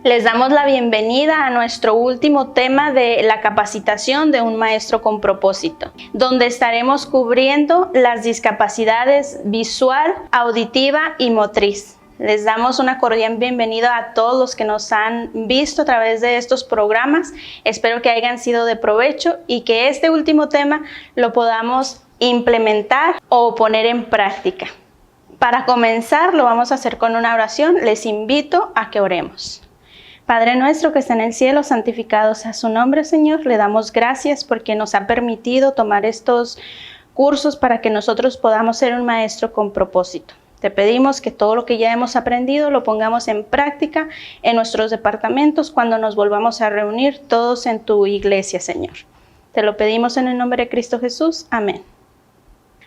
Les damos la bienvenida a nuestro último tema de la capacitación de un maestro con propósito, donde estaremos cubriendo las discapacidades visual, auditiva y motriz. Les damos una cordial bienvenida a todos los que nos han visto a través de estos programas. Espero que hayan sido de provecho y que este último tema lo podamos implementar o poner en práctica. Para comenzar, lo vamos a hacer con una oración. Les invito a que oremos. Padre nuestro que está en el cielo, santificado sea su nombre, Señor. Le damos gracias porque nos ha permitido tomar estos cursos para que nosotros podamos ser un maestro con propósito. Te pedimos que todo lo que ya hemos aprendido lo pongamos en práctica en nuestros departamentos cuando nos volvamos a reunir todos en tu iglesia, Señor. Te lo pedimos en el nombre de Cristo Jesús. Amén.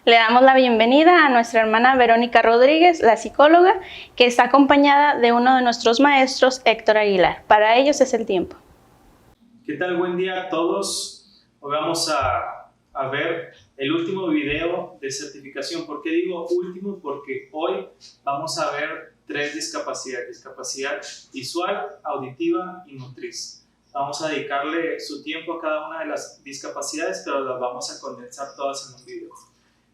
Le damos la bienvenida a nuestra hermana Verónica Rodríguez, la psicóloga, que está acompañada de uno de nuestros maestros, Héctor Aguilar. Para ellos es el tiempo. ¿Qué tal? Buen día a todos. Hoy vamos a ver el último video de certificación. ¿Por qué digo último? Porque hoy vamos a ver 3 discapacidades. Discapacidad visual, auditiva y motriz. Vamos a dedicarle su tiempo a cada una de las discapacidades, pero las vamos a condensar todas en un video.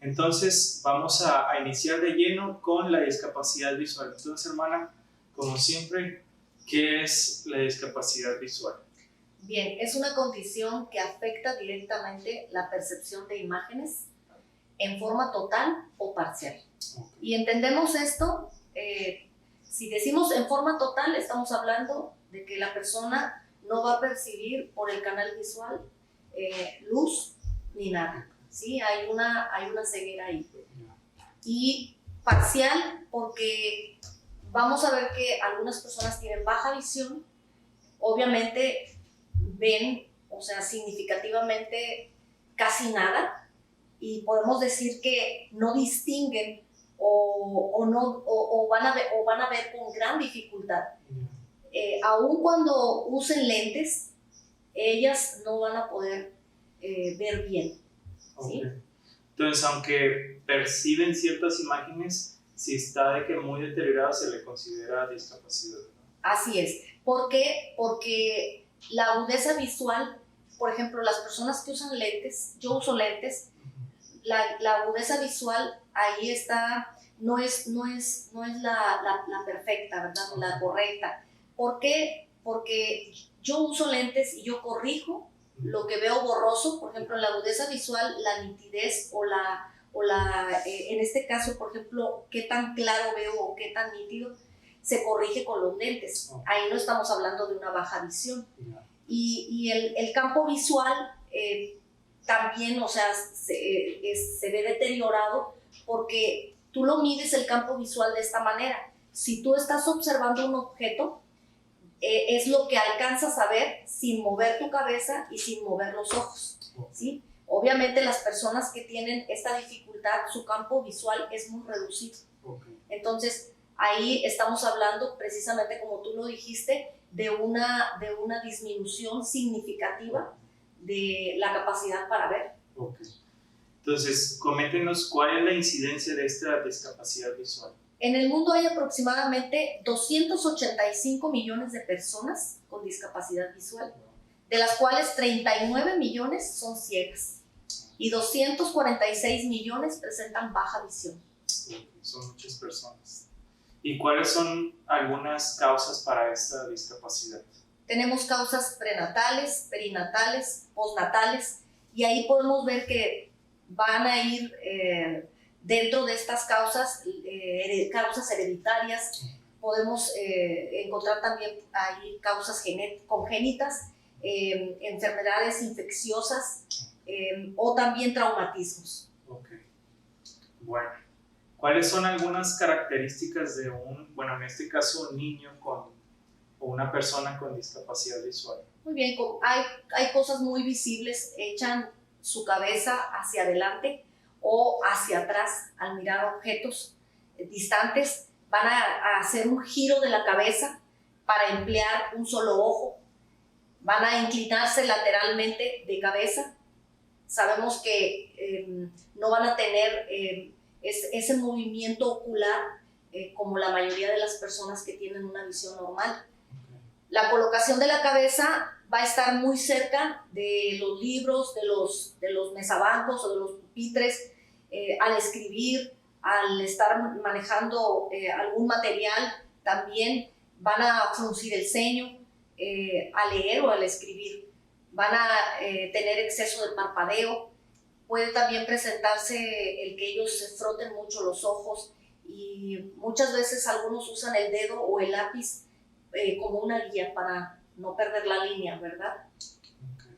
Entonces vamos a iniciar de lleno con la discapacidad visual. Entonces, hermana, como siempre, ¿qué es la discapacidad visual? Bien, es una condición que afecta directamente la percepción de imágenes en forma total o parcial. Y entendemos esto, si decimos en forma total, estamos hablando de que la persona no va a percibir por el canal visual luz ni nada. ¿Sí? Hay una ceguera ahí. Y parcial porque vamos a ver que algunas personas tienen baja visión, obviamente ven, o sea, significativamente casi nada, y podemos decir que no distinguen o van a ver con gran dificultad. Aun cuando usen lentes, ellas no van a poder ver bien. ¿Sí? Okay. Entonces, aunque perciben ciertas imágenes, si está de que muy deteriorado se le considera discapacidad, ¿no? Así es. ¿Por qué? Porque la agudeza visual, por ejemplo, las personas que usan lentes, yo uso lentes, la agudeza visual ahí está, no es la perfecta, ¿verdad? La correcta. ¿Por qué? Porque yo uso lentes y yo corrijo lo que veo borroso. Por ejemplo, en la agudeza visual, la nitidez en este caso, por ejemplo, qué tan claro veo o qué tan nítido, se corrige con los lentes. Ahí no estamos hablando de una baja visión. Y el campo visual también, o sea, se ve deteriorado porque tú lo mides el campo visual de esta manera. Si tú estás observando un objeto, es lo que alcanzas a ver sin mover tu cabeza y sin mover los ojos, ¿sí? Obviamente las personas que tienen esta dificultad, su campo visual es muy reducido. Entonces, ahí estamos hablando precisamente, como tú lo dijiste, de una disminución significativa de la capacidad para ver. Entonces, coméntenos cuál es la incidencia de esta discapacidad visual. En el mundo hay aproximadamente 285 millones de personas con discapacidad visual, de las cuales 39 millones son ciegas y 246 millones presentan baja visión. Son muchas personas. ¿Y cuáles son algunas causas para esta discapacidad? Tenemos causas prenatales, perinatales, postnatales, y ahí podemos ver que van a ir dentro de estas causas hereditarias. Podemos encontrar también ahí causas congénitas, enfermedades infecciosas o también traumatismos. Bueno, ¿cuáles son algunas características de en este caso, un niño o una persona con discapacidad visual? Muy bien, hay cosas muy visibles. Echan su cabeza hacia adelante o hacia atrás al mirar objetos distantes. Van a hacer un giro de la cabeza para emplear un solo ojo. Van a inclinarse lateralmente de cabeza. Sabemos que no van a tener ese movimiento ocular como la mayoría de las personas que tienen una visión normal. La colocación de la cabeza va a estar muy cerca de los libros, de los mesabancos o de los pupitres. Al escribir, al estar manejando algún material, también van a fruncir el ceño. Al leer o al escribir, van a tener exceso de parpadeo. Puede también presentarse el que ellos se froten mucho los ojos, y muchas veces algunos usan el dedo o el lápiz como una guía para no perder la línea, ¿verdad? Okay.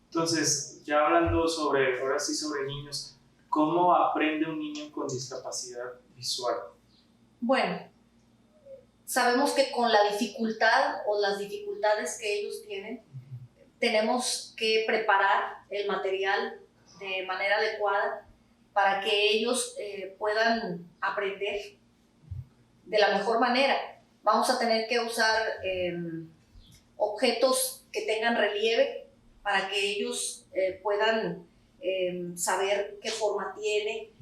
Entonces, ya hablando ahora sí sobre niños, ¿cómo aprende un niño con discapacidad visual? Bueno, sabemos que con la dificultad o las dificultades que ellos tienen, tenemos que preparar el material de manera adecuada para que ellos puedan aprender de la mejor manera. Vamos a tener que usar objetos que tengan relieve para que ellos puedan saber qué forma tiene,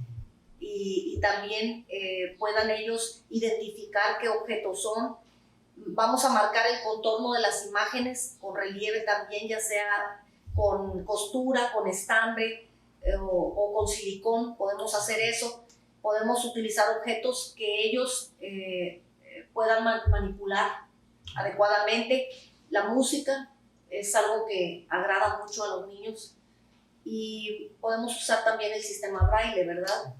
y también puedan ellos identificar qué objetos son. Vamos a marcar el contorno de las imágenes con relieve también, ya sea con costura, con estambre o con silicón. Podemos hacer eso. Podemos utilizar objetos que ellos puedan manipular adecuadamente. La música es algo que agrada mucho a los niños, y podemos usar también el sistema braille, ¿verdad?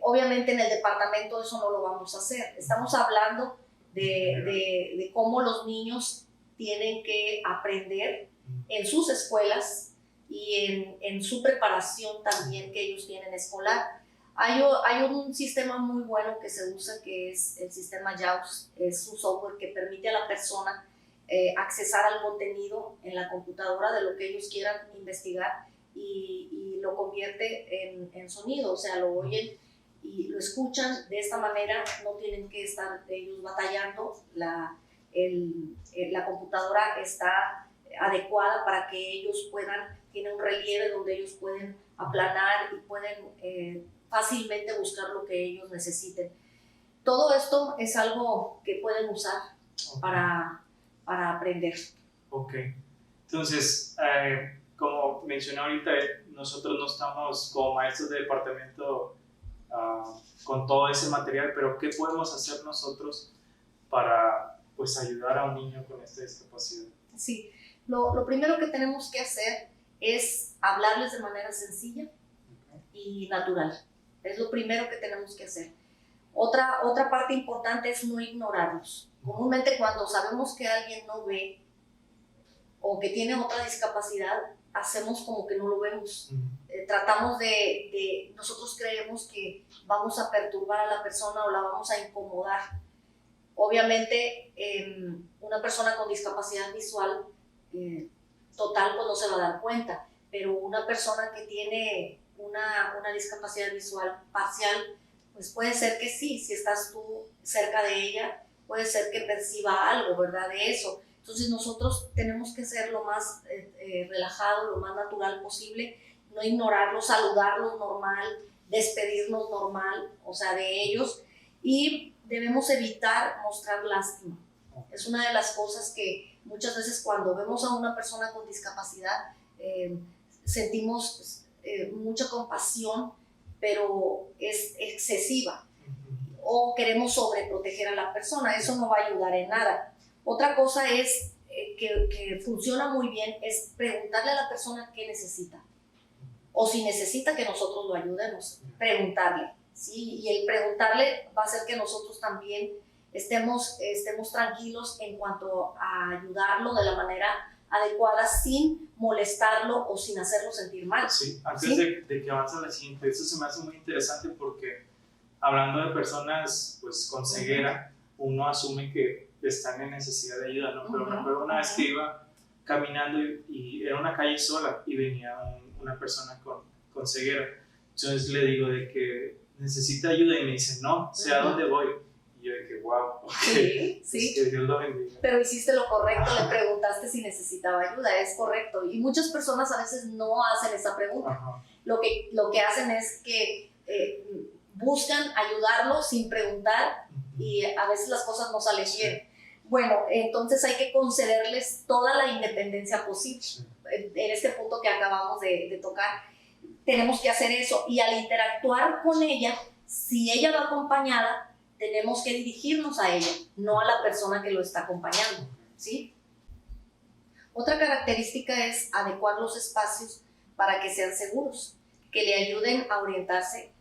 Obviamente en el departamento eso no lo vamos a hacer. Estamos hablando de cómo los niños tienen que aprender en sus escuelas y en su preparación también que ellos tienen escolar. Hay un sistema muy bueno que se usa, que es el sistema JAWS. Es un software que permite a la persona accesar al contenido en la computadora de lo que ellos quieran investigar, y lo convierte en sonido, o sea, lo oyen y lo escuchan. De esta manera no tienen que estar ellos batallando. La computadora está adecuada para que ellos tiene un relieve donde ellos pueden aplanar y pueden fácilmente buscar lo que ellos necesiten. Todo esto es algo que pueden usar para aprender. Ok, entonces, como mencioné ahorita, nosotros no estamos como maestros de departamento con todo ese material, pero ¿qué podemos hacer nosotros para pues ayudar a un niño con esta discapacidad? Sí, lo primero que tenemos que hacer es hablarles de manera sencilla y natural. Es lo primero que tenemos que hacer. Otra parte importante es no ignorarlos. Comúnmente cuando sabemos que alguien no ve o que tiene otra discapacidad, hacemos como que no lo vemos. Tratamos nosotros creemos que vamos a perturbar a la persona o la vamos a incomodar. Obviamente, una persona con discapacidad visual total pues no se va a dar cuenta, pero una persona que tiene una discapacidad visual parcial, pues puede ser que sí, si estás tú cerca de ella, puede ser que perciba algo, ¿verdad? De eso. Entonces nosotros tenemos que ser lo más relajado, lo más natural posible, no ignorarlos, saludarlos normal, despedirnos normal, o sea, de ellos, y debemos evitar mostrar lástima. Es una de las cosas que muchas veces cuando vemos a una persona con discapacidad sentimos mucha compasión, pero es excesiva, o queremos sobreproteger a la persona. Eso no va a ayudar en nada. Otra cosa es que funciona muy bien, es preguntarle a la persona qué necesita, o si necesita que nosotros lo ayudemos, preguntarle, ¿sí? Y el preguntarle va a hacer que nosotros también estemos tranquilos en cuanto a ayudarlo de la manera adecuada, sin molestarlo o sin hacerlo sentir mal. Sí, antes ¿Sí? de que avance la siguiente, eso se me hace muy interesante porque hablando de personas pues, con ceguera, uno asume que están en necesidad de ayuda, ¿no? Pero me acuerdo una vez que iba caminando y era una calle sola y venía una persona con ceguera. Entonces le digo de que necesita ayuda y me dice, no, sé a dónde voy. Y yo dije, wow, okay. Sí. Que Dios lo bendiga. Pero hiciste lo correcto, le preguntaste si necesitaba ayuda, es correcto. Y muchas personas a veces no hacen esa pregunta. Ajá. Lo que hacen es que buscan ayudarlo sin preguntar, y a veces las cosas no salen bien. Bueno, entonces hay que concederles toda la independencia posible. En este punto que acabamos de tocar, tenemos que hacer eso. Y al interactuar con ella, si ella va acompañada, tenemos que dirigirnos a ella, no a la persona que lo está acompañando, ¿sí? Otra característica es adecuar los espacios para que sean seguros, que le ayuden a orientarse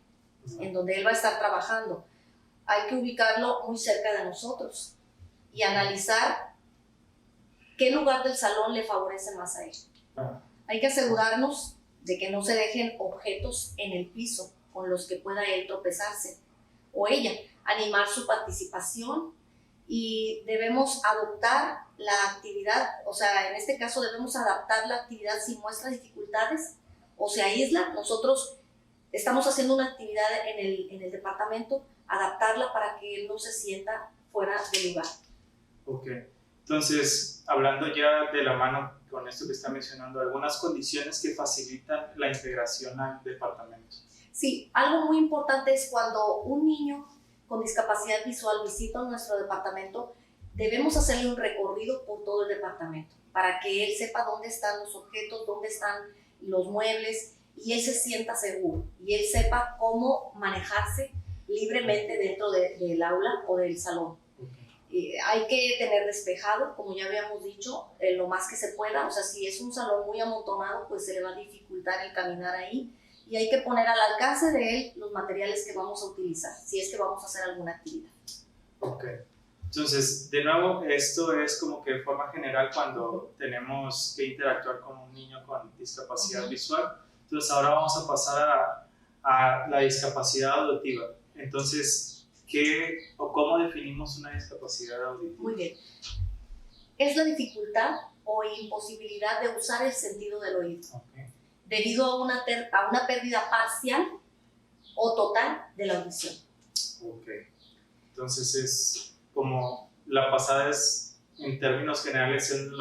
en donde él va a estar trabajando. Hay que ubicarlo muy cerca de nosotros y analizar qué lugar del salón le favorece más a él. Hay que asegurarnos de que no se dejen objetos en el piso con los que pueda él tropezarse o ella, animar su participación, y debemos adoptar la actividad, o sea, en este caso debemos adaptar la actividad si muestra dificultades o se aísla. Nosotros estamos haciendo una actividad en el departamento, adaptarla para que él no se sienta fuera de lugar. Ok, entonces, hablando ya de la mano con esto que está mencionando, algunas condiciones que facilitan la integración al departamento. Sí, algo muy importante es cuando un niño con discapacidad visual visita nuestro departamento, debemos hacerle un recorrido por todo el departamento para que él sepa dónde están los objetos, dónde están los muebles, y él se sienta seguro y él sepa cómo manejarse libremente dentro del aula o del salón. Hay que tener despejado, como ya habíamos dicho, lo más que se pueda. O sea, si es un salón muy amontonado, pues se le va a dificultar el caminar ahí, y hay que poner al alcance de él los materiales que vamos a utilizar, si es que vamos a hacer alguna actividad. Ok, entonces, de nuevo, esto es como que de forma general cuando tenemos que interactuar con un niño con discapacidad visual. Entonces, ahora vamos a pasar a la discapacidad auditiva. Entonces, ¿qué o cómo definimos una discapacidad auditiva? Muy bien. Es la dificultad o imposibilidad de usar el sentido del oído, debido a una pérdida parcial o total de la audición. Ok, entonces es como la pasada es, en términos generales, son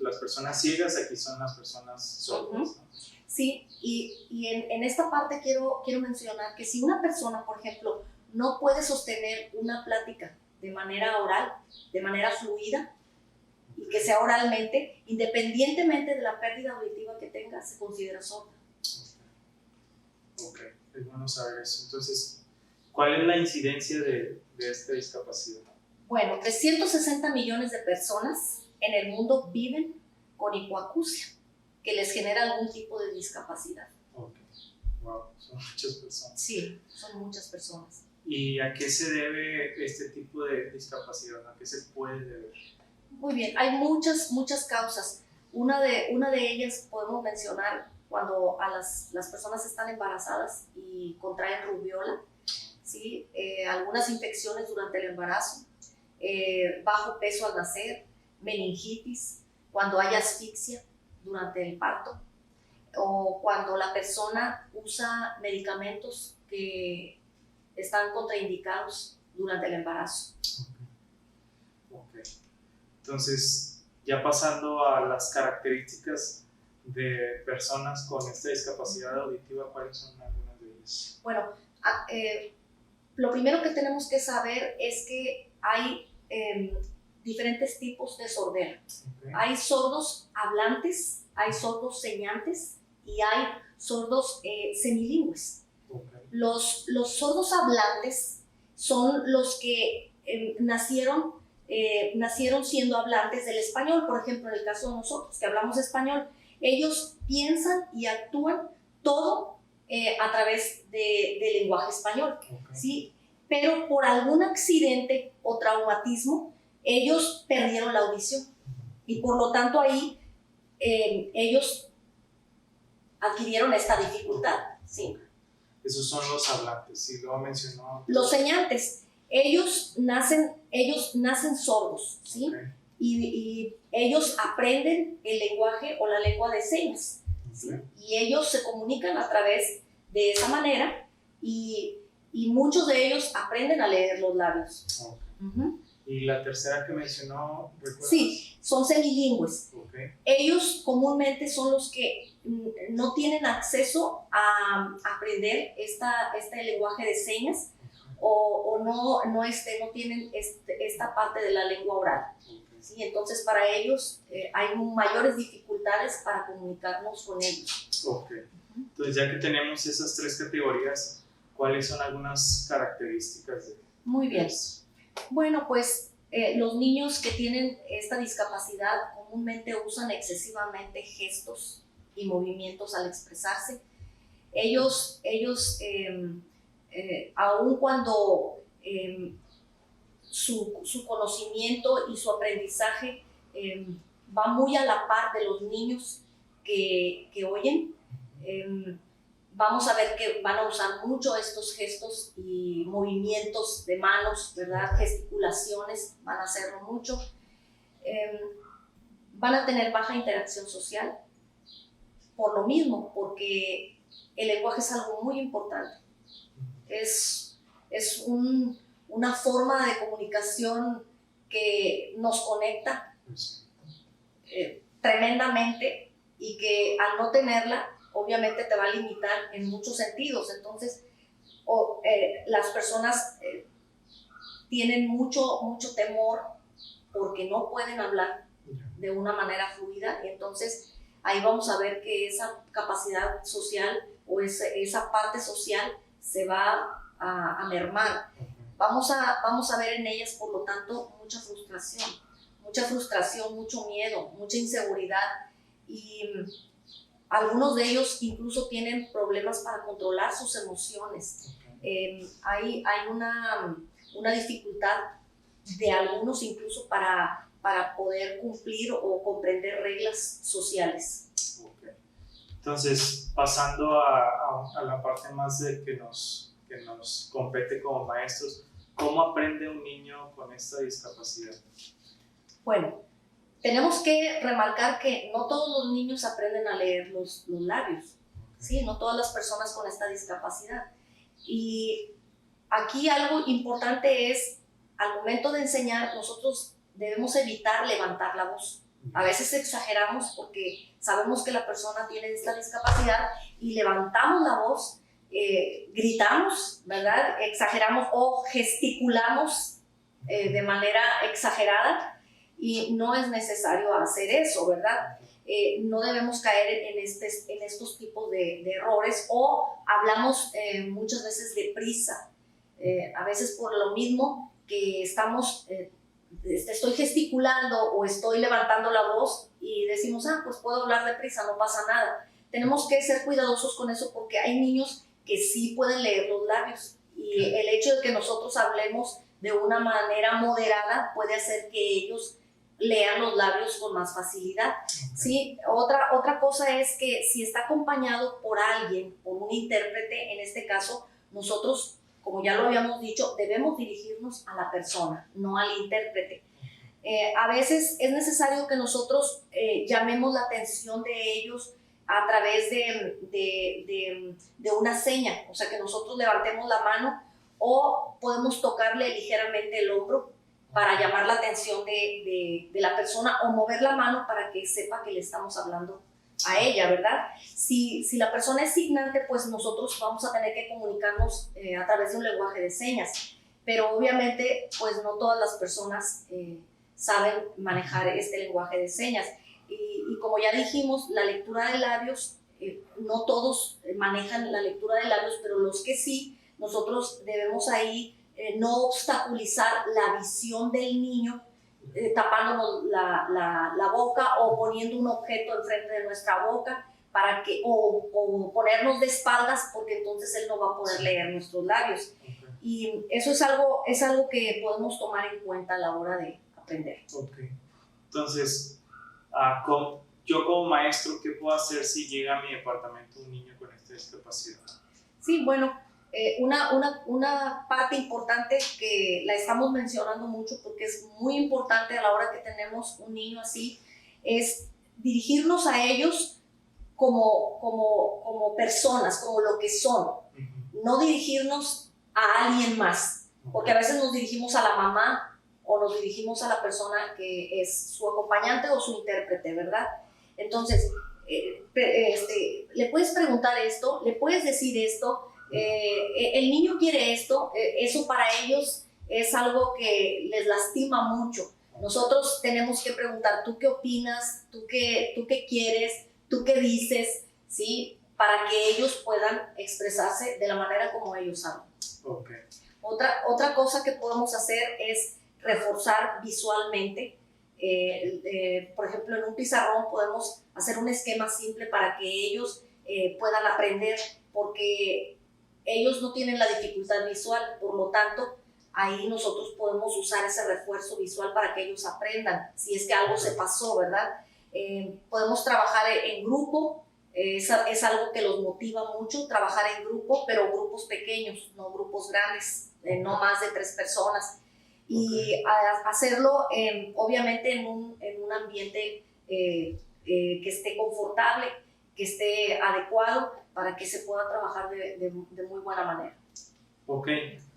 las personas ciegas, aquí son las personas sordas, ¿no? Sí, y en esta parte quiero mencionar que si una persona, por ejemplo, no puede sostener una plática de manera oral, de manera fluida, y que sea oralmente, independientemente de la pérdida auditiva que tenga, se considera sorda. Ok, es bueno saber eso. Entonces, ¿cuál es la incidencia de esta discapacidad? Bueno, 360 millones de personas en el mundo viven con hipoacusia, que les genera algún tipo de discapacidad. Ok, wow, son muchas personas. Sí, son muchas personas. ¿Y a qué se debe este tipo de discapacidad? ¿A qué se puede deber? Muy bien, hay muchas causas. Una de ellas podemos mencionar cuando a las personas están embarazadas y contraen rubiola, ¿sí? Algunas infecciones durante el embarazo, bajo peso al nacer, meningitis, cuando hay asfixia durante el parto, o cuando la persona usa medicamentos que están contraindicados durante el embarazo. Ok. Entonces, ya pasando a las características de personas con esta discapacidad auditiva, ¿cuáles son algunas de ellas? Bueno, lo primero que tenemos que saber es que hay diferentes tipos de sordera. Okay. Hay sordos hablantes, hay sordos señantes y hay sordos semilingües. Okay. Los sordos hablantes son los que nacieron siendo hablantes del español. Por ejemplo, en el caso de nosotros que hablamos español, ellos piensan y actúan todo a través del lenguaje español, Okay. ¿sí? Pero por algún accidente o traumatismo, ellos perdieron la audición y por lo tanto ahí ellos adquirieron esta dificultad, ¿sí? Esos son los hablantes, sí, lo mencionó. Los señantes, ellos nacen sordos, ¿sí? Okay. Y ellos aprenden el lenguaje o la lengua de señas, ¿sí? Okay. Y ellos se comunican a través de esa manera y muchos de ellos aprenden a leer los labios. Okay. ¿Y la tercera que mencionó, recuerdas? Sí, son semilingües. Okay. Ellos comúnmente son los que no tienen acceso a aprender este lenguaje de señas, o no tienen esta parte de la lengua oral. ¿Sí? Entonces para ellos hay mayores dificultades para comunicarnos con ellos. Ok. Entonces ya que tenemos esas tres categorías, ¿cuáles son algunas características de Muy bien. Bueno, pues los niños que tienen esta discapacidad comúnmente usan excesivamente gestos y movimientos al expresarse. Ellos aun cuando su conocimiento y su aprendizaje va muy a la par de los niños que oyen, vamos a ver que van a usar mucho estos gestos y movimientos de manos, ¿verdad? Gesticulaciones, van a hacerlo mucho. Van a tener baja interacción social por lo mismo, porque el lenguaje es algo muy importante. Es una forma de comunicación que nos conecta tremendamente y que al no tenerla, obviamente te va a limitar en muchos sentidos. Entonces, las personas tienen mucho temor porque no pueden hablar de una manera fluida, y entonces ahí vamos a ver que esa capacidad social o esa parte social se va a mermar. Vamos a ver en ellas, por lo tanto, mucha frustración, mucho miedo, mucha inseguridad, y algunos de ellos incluso tienen problemas para controlar sus emociones. Hay una dificultad de algunos incluso para poder cumplir o comprender reglas sociales. Okay. Entonces, pasando a la parte más de que nos compete como maestros, ¿cómo aprende un niño con esta discapacidad? Bueno, tenemos que remarcar que no todos los niños aprenden a leer los labios, ¿sí? No todas las personas con esta discapacidad. Y aquí algo importante es, al momento de enseñar, nosotros debemos evitar levantar la voz. A veces exageramos porque sabemos que la persona tiene esta discapacidad y levantamos la voz, gritamos, ¿verdad? Exageramos o gesticulamos de manera exagerada, y no es necesario hacer eso, ¿verdad? No debemos caer en estos tipos de errores, o hablamos muchas veces deprisa, a veces por lo mismo que estoy gesticulando o estoy levantando la voz y decimos, pues puedo hablar deprisa, no pasa nada. Tenemos que ser cuidadosos con eso, porque hay niños que sí pueden leer los labios, y el hecho de que nosotros hablemos de una manera moderada puede hacer que ellos lean los labios con más facilidad. ¿Sí? Otra cosa es que si está acompañado por alguien, por un intérprete, en este caso, nosotros, como ya lo habíamos dicho, debemos dirigirnos a la persona, no al intérprete. A veces es necesario que nosotros llamemos la atención de ellos a través de una seña, o sea, que nosotros levantemos la mano, o podemos tocarle ligeramente el hombro para llamar la atención de la persona, o mover la mano para que sepa que le estamos hablando a ella, ¿verdad? Si la persona es signante, pues nosotros vamos a tener que comunicarnos a través de un lenguaje de señas, pero obviamente pues no todas las personas saben manejar este lenguaje de señas, y como ya dijimos, la lectura de labios, no todos manejan la lectura de labios, pero los que sí, nosotros debemos ahí no obstaculizar la visión del niño, tapándonos la boca o poniendo un objeto enfrente de nuestra boca o ponernos de espaldas, porque entonces él no va a poder leer nuestros labios. Okay. Y eso es algo que podemos tomar en cuenta a la hora de aprender. Okay. Entonces, yo como maestro, ¿qué puedo hacer si llega a mi departamento un niño con esta discapacidad? Sí, bueno, una parte importante que la estamos mencionando mucho porque es muy importante a la hora que tenemos un niño así, es dirigirnos a ellos como personas, como lo que son, no dirigirnos a alguien más, porque a veces nos dirigimos a la mamá o nos dirigimos a la persona que es su acompañante o su intérprete, ¿verdad? Entonces, le puedes preguntar esto, le puedes decir esto, El niño quiere esto, eso para ellos es algo que les lastima mucho. Nosotros tenemos que preguntar, ¿tú qué opinas? ¿Tú qué quieres? ¿Tú qué dices? ¿Sí? Para que ellos puedan expresarse de la manera como ellos saben. Okay. Otra cosa que podemos hacer es reforzar visualmente. Por ejemplo, en un pizarrón podemos hacer un esquema simple para que ellos puedan aprender, porque ellos no tienen la dificultad visual, por lo tanto, ahí nosotros podemos usar ese refuerzo visual para que ellos aprendan, si es que algo se pasó, ¿verdad? Podemos trabajar en grupo, es algo que los motiva mucho, trabajar en grupo, pero grupos pequeños, no grupos grandes, no más de 3 personas. Y hacerlo obviamente en un ambiente que esté confortable, que esté adecuado para que se pueda trabajar de muy buena manera. Ok,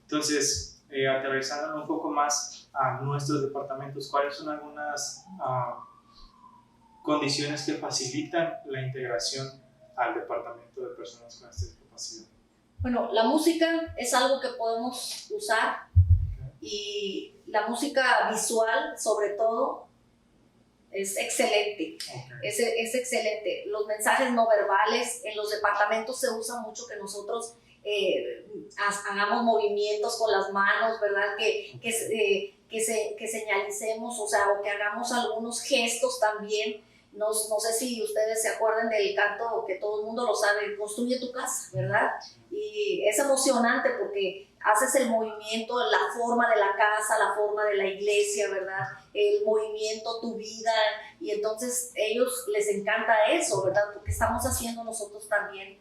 entonces aterrizando un poco más a nuestros departamentos, ¿cuáles son algunas condiciones que facilitan la integración al departamento de personas con esta discapacidad? Bueno, la música es algo que podemos usar, y la música visual sobre todo es excelente. Es excelente. Los mensajes no verbales en los departamentos se usa mucho que nosotros hagamos movimientos con las manos, ¿verdad? Que señalicemos, o sea, o que hagamos algunos gestos también. No sé si ustedes se acuerdan del canto que todo el mundo lo sabe, construye tu casa, ¿verdad? Y es emocionante porque haces el movimiento, la forma de la casa, la forma de la iglesia, ¿verdad? El movimiento, tu vida, y entonces ellos les encanta eso, ¿verdad? Porque estamos haciendo nosotros también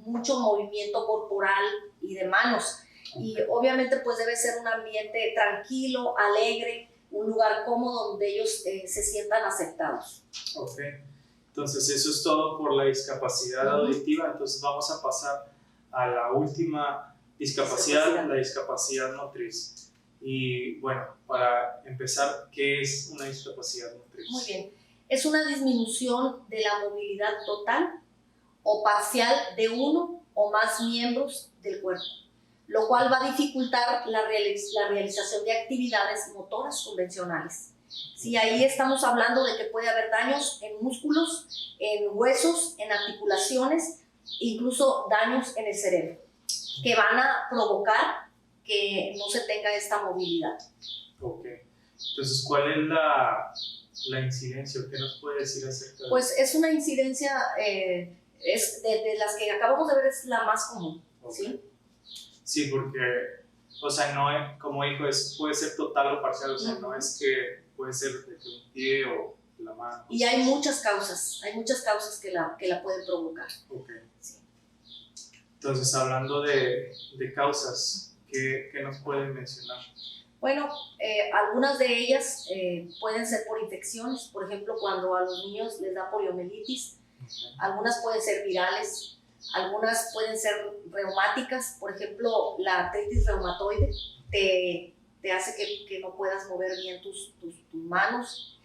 mucho movimiento corporal y de manos. Y obviamente pues debe ser un ambiente tranquilo, alegre, un lugar cómodo donde ellos se sientan aceptados. Ok, entonces eso es todo por la discapacidad auditiva. Entonces vamos a pasar a la última discapacidad, la discapacidad motriz. Y bueno, para empezar, ¿qué es una discapacidad motriz? Muy bien, es una disminución de la movilidad total o parcial de uno o más miembros del cuerpo, lo cual va a dificultar la realización de actividades motoras convencionales. Sí, ahí estamos hablando de que puede haber daños en músculos, en huesos, en articulaciones, incluso daños en el cerebro, que van a provocar que no se tenga esta movilidad. Ok, entonces, ¿cuál es la incidencia? ¿Qué nos puede decir acerca de Pues es una incidencia, es de las que acabamos de ver, es la más común. Okay. ¿Sí? Sí, porque, o sea, no es, como dijo, puede ser total o parcial, o sea, no es que puede ser de un pie o la mano. Y hay muchas causas que la pueden provocar. Ok. Sí. Entonces, hablando de causas, ¿qué nos pueden mencionar? Bueno, algunas de ellas pueden ser por infecciones, por ejemplo, cuando a los niños les da poliomielitis, algunas pueden ser virales, algunas pueden ser reumáticas, por ejemplo, la artritis reumatoide te hace que no puedas mover bien tus manos,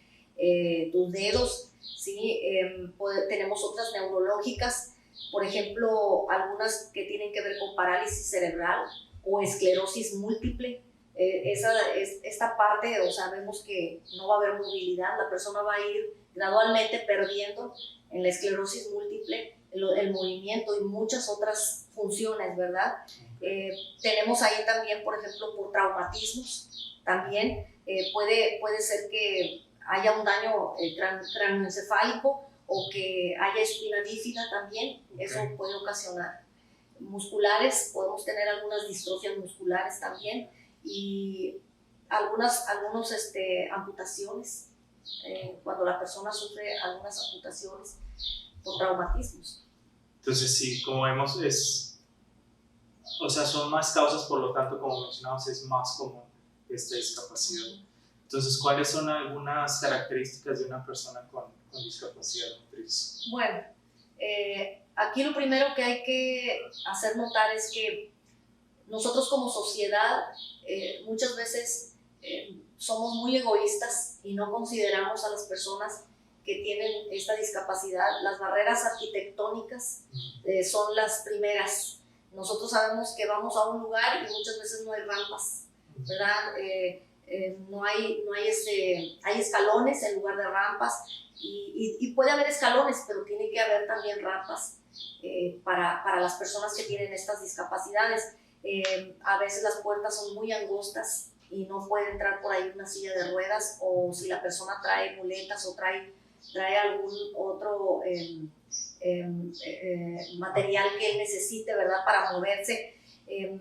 tus dedos, ¿sí? Tenemos otras neurológicas, por ejemplo, algunas que tienen que ver con parálisis cerebral o esclerosis múltiple. Esta parte, o sea, vemos que no va a haber movilidad, la persona va a ir gradualmente perdiendo en la esclerosis múltiple el movimiento y muchas otras funciones, ¿verdad? Tenemos ahí también, por ejemplo, por traumatismos, también puede ser que haya un daño cráneoencefálico o que haya espina bífida también, eso puede ocasionar. Musculares, podemos tener algunas distrofias musculares también, y algunas amputaciones, cuando la persona sufre algunas amputaciones por traumatismos. Entonces, sí, como vemos, o sea, son más causas, por lo tanto, como mencionamos, es más común esta discapacidad. Entonces, ¿cuáles son algunas características de una persona con discapacidad motriz? Bueno, aquí lo primero que hay que hacer notar es que nosotros como sociedad muchas veces somos muy egoístas y no consideramos a las personas que tienen esta discapacidad. Las barreras arquitectónicas son las primeras. Nosotros sabemos que vamos a un lugar y muchas veces no hay rampas, ¿verdad? Hay escalones en lugar de rampas y puede haber escalones, pero tiene que haber también rampas para las personas que tienen estas discapacidades. A veces las puertas son muy angostas y no puede entrar por ahí una silla de ruedas, o si la persona trae muletas o trae algún otro material que él necesite, ¿verdad?, para moverse.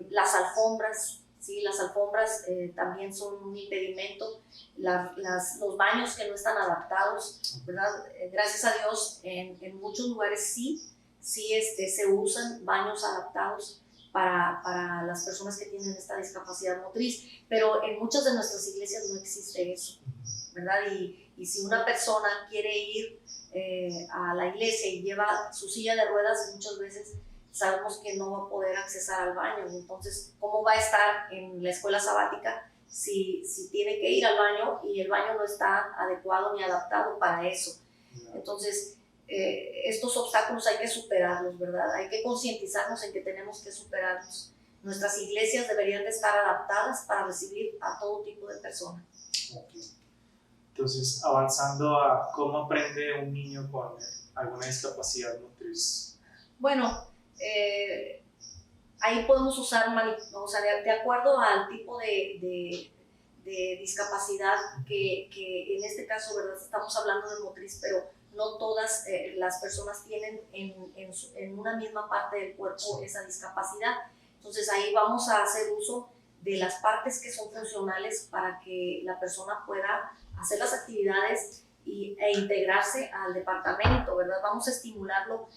Las alfombras, ¿sí? Las alfombras también son un impedimento. Los baños que no están adaptados, ¿verdad? Gracias a Dios, en muchos lugares sí se usan baños adaptados para las personas que tienen esta discapacidad motriz, pero en muchas de nuestras iglesias no existe eso, ¿verdad? Y si una persona quiere ir a la iglesia y lleva su silla de ruedas, muchas veces sabemos que no va a poder accesar al baño. Entonces, ¿cómo va a estar en la escuela sabática si tiene que ir al baño y el baño no está adecuado ni adaptado para eso? Entonces, estos obstáculos hay que superarlos, ¿verdad? Hay que concientizarnos en que tenemos que superarlos. Nuestras iglesias deberían de estar adaptadas para recibir a todo tipo de personas. Okay. Entonces, avanzando a cómo aprende un niño con alguna discapacidad motriz. Bueno, ahí podemos usar, o sea, de acuerdo al tipo de discapacidad que en este caso, ¿verdad?, estamos hablando de motriz, pero no todas las personas tienen en una misma parte del cuerpo esa discapacidad. Entonces ahí vamos a hacer uso de las partes que son funcionales para que la persona pueda hacer las actividades e integrarse al departamento, ¿verdad? Vamos a estimularlo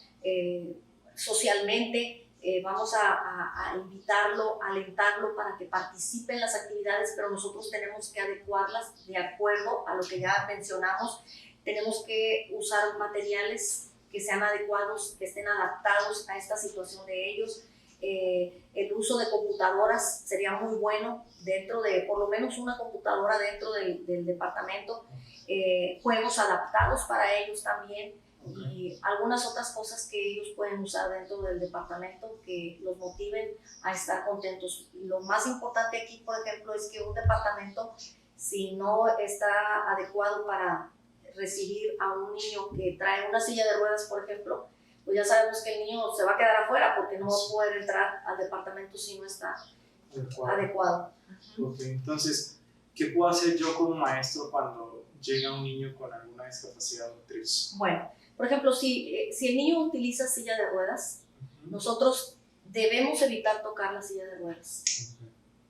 socialmente, vamos a invitarlo, alentarlo para que participe en las actividades, pero nosotros tenemos que adecuarlas de acuerdo a lo que ya mencionamos. Tenemos que usar materiales que sean adecuados, que estén adaptados a esta situación de ellos. El uso de computadoras sería muy bueno, por lo menos una computadora dentro del departamento. Juegos adaptados para ellos también, y algunas otras cosas que ellos pueden usar dentro del departamento que los motiven a estar contentos. Lo más importante aquí, por ejemplo, es que un departamento, si no está adecuado para recibir a un niño que trae una silla de ruedas, por ejemplo, pues ya sabemos que el niño se va a quedar afuera porque no va a poder entrar al departamento si no está adecuado. Okay. Entonces, ¿qué puedo hacer yo como maestro cuando llega un niño con alguna discapacidad motriz? Bueno, por ejemplo, si el niño utiliza silla de ruedas, nosotros debemos evitar tocar la silla de ruedas.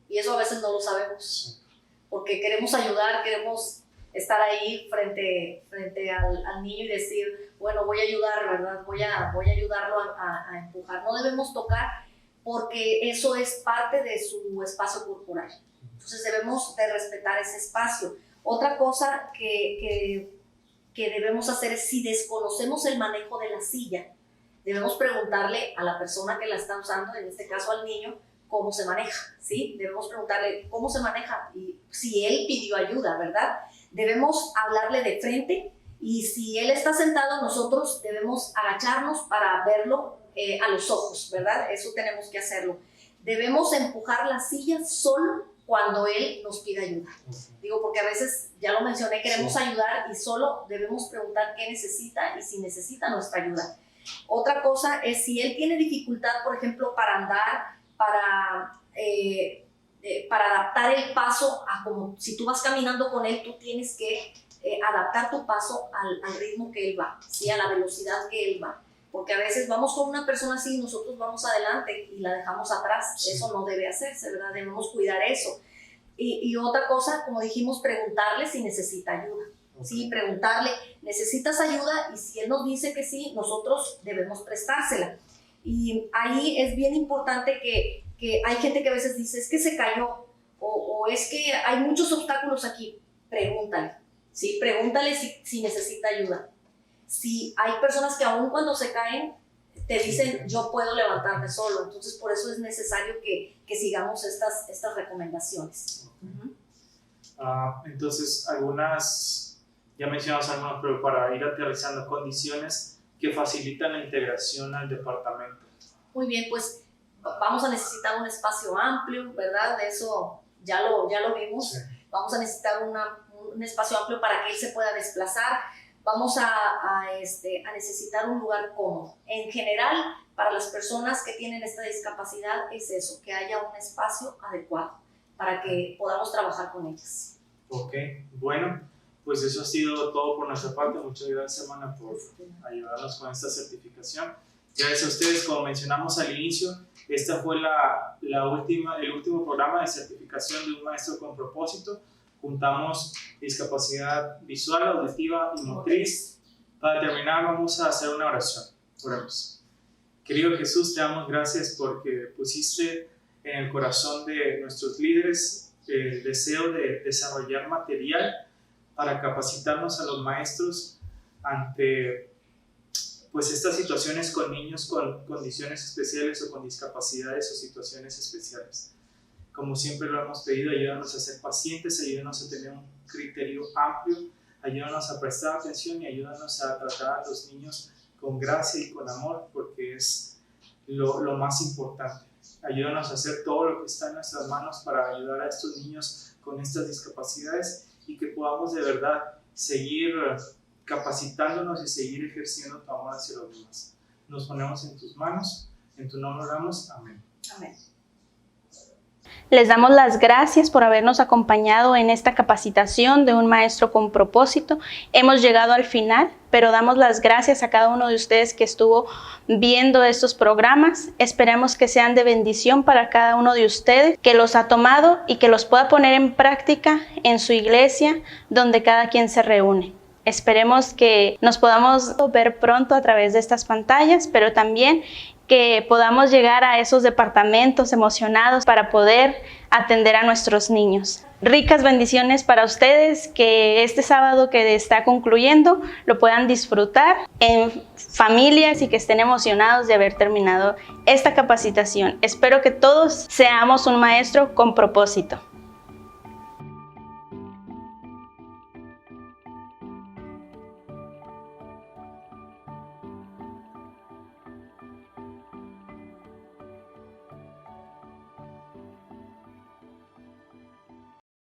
Y eso a veces no lo sabemos, porque queremos ayudar, queremos estar ahí frente al niño y decir, bueno, voy a ayudar, ¿verdad? Voy a ayudarlo a empujar. No debemos tocar porque eso es parte de su espacio corporal. Entonces debemos de respetar ese espacio. Otra cosa que debemos hacer es, si desconocemos el manejo de la silla, debemos preguntarle a la persona que la está usando, en este caso al niño, cómo se maneja, ¿sí? Debemos preguntarle cómo se maneja y si él pidió ayuda, ¿verdad? Debemos hablarle de frente, y si él está sentado, nosotros debemos agacharnos para verlo a los ojos, ¿verdad? Eso tenemos que hacerlo. Debemos empujar la silla solo cuando él nos pide ayuda. Digo, porque a veces, ya lo mencioné, queremos ayudar y solo debemos preguntar qué necesita y si necesita nuestra ayuda. Otra cosa es si él tiene dificultad, por ejemplo, para andar, para adaptar el paso a como si tú vas caminando con él, tú tienes que adaptar tu paso al ritmo que él va, ¿sí? A la velocidad que él va. Porque a veces vamos con una persona así y nosotros vamos adelante y la dejamos atrás. Sí. Eso no debe hacerse, ¿verdad? Debemos cuidar eso. Y otra cosa, como dijimos, preguntarle si necesita ayuda. Okay. Sí, preguntarle, ¿necesitas ayuda? Y si él nos dice que sí, nosotros debemos prestársela. Y ahí es bien importante que hay gente que a veces dice, es que se cayó, o es que hay muchos obstáculos aquí. Pregúntale, ¿sí? Pregúntale si necesita ayuda. Si hay personas que aún cuando se caen te dicen, yo puedo levantarme solo. Entonces por eso es necesario que sigamos estas recomendaciones. Entonces algunas ya mencionamos algunos, pero para ir aterrizando, condiciones que facilitan la integración al departamento. Muy bien, pues vamos a necesitar un espacio amplio, ¿verdad? De eso ya lo vimos. Sí. Vamos a necesitar un espacio amplio para que él se pueda desplazar. Vamos a necesitar un lugar cómodo. En general, para las personas que tienen esta discapacidad es eso, que haya un espacio adecuado para que podamos trabajar con ellas. Ok, bueno, pues eso ha sido todo por nuestra parte. Muchas gracias, hermana, por ayudarnos con esta certificación. Gracias a ustedes, como mencionamos al inicio, esta fue el último programa de certificación de un maestro con propósito. Juntamos discapacidad visual, auditiva y motriz. Para terminar, vamos a hacer una oración. Oremos. Querido Jesús, te damos gracias porque pusiste en el corazón de nuestros líderes el deseo de desarrollar material para capacitarnos a los maestros ante pues estas situaciones con niños con condiciones especiales o con discapacidades o situaciones especiales. Como siempre lo hemos pedido, ayúdanos a ser pacientes, ayúdanos a tener un criterio amplio, ayúdanos a prestar atención y ayúdanos a tratar a los niños con gracia y con amor, porque es lo más importante. Ayúdanos a hacer todo lo que está en nuestras manos para ayudar a estos niños con estas discapacidades y que podamos de verdad seguir capacitándonos y seguir ejerciendo tu amor hacia los demás. Nos ponemos en tus manos, en tu nombre oramos, amén. Amén. Les damos las gracias por habernos acompañado en esta capacitación de un maestro con propósito. Hemos llegado al final, pero damos las gracias a cada uno de ustedes que estuvo viendo estos programas. Esperamos que sean de bendición para cada uno de ustedes, que los ha tomado y que los pueda poner en práctica en su iglesia, donde cada quien se reúne. Esperemos que nos podamos ver pronto a través de estas pantallas, pero también que podamos llegar a esos departamentos emocionados para poder atender a nuestros niños. Ricas bendiciones para ustedes, que este sábado que está concluyendo lo puedan disfrutar en familias y que estén emocionados de haber terminado esta capacitación. Espero que todos seamos un maestro con propósito.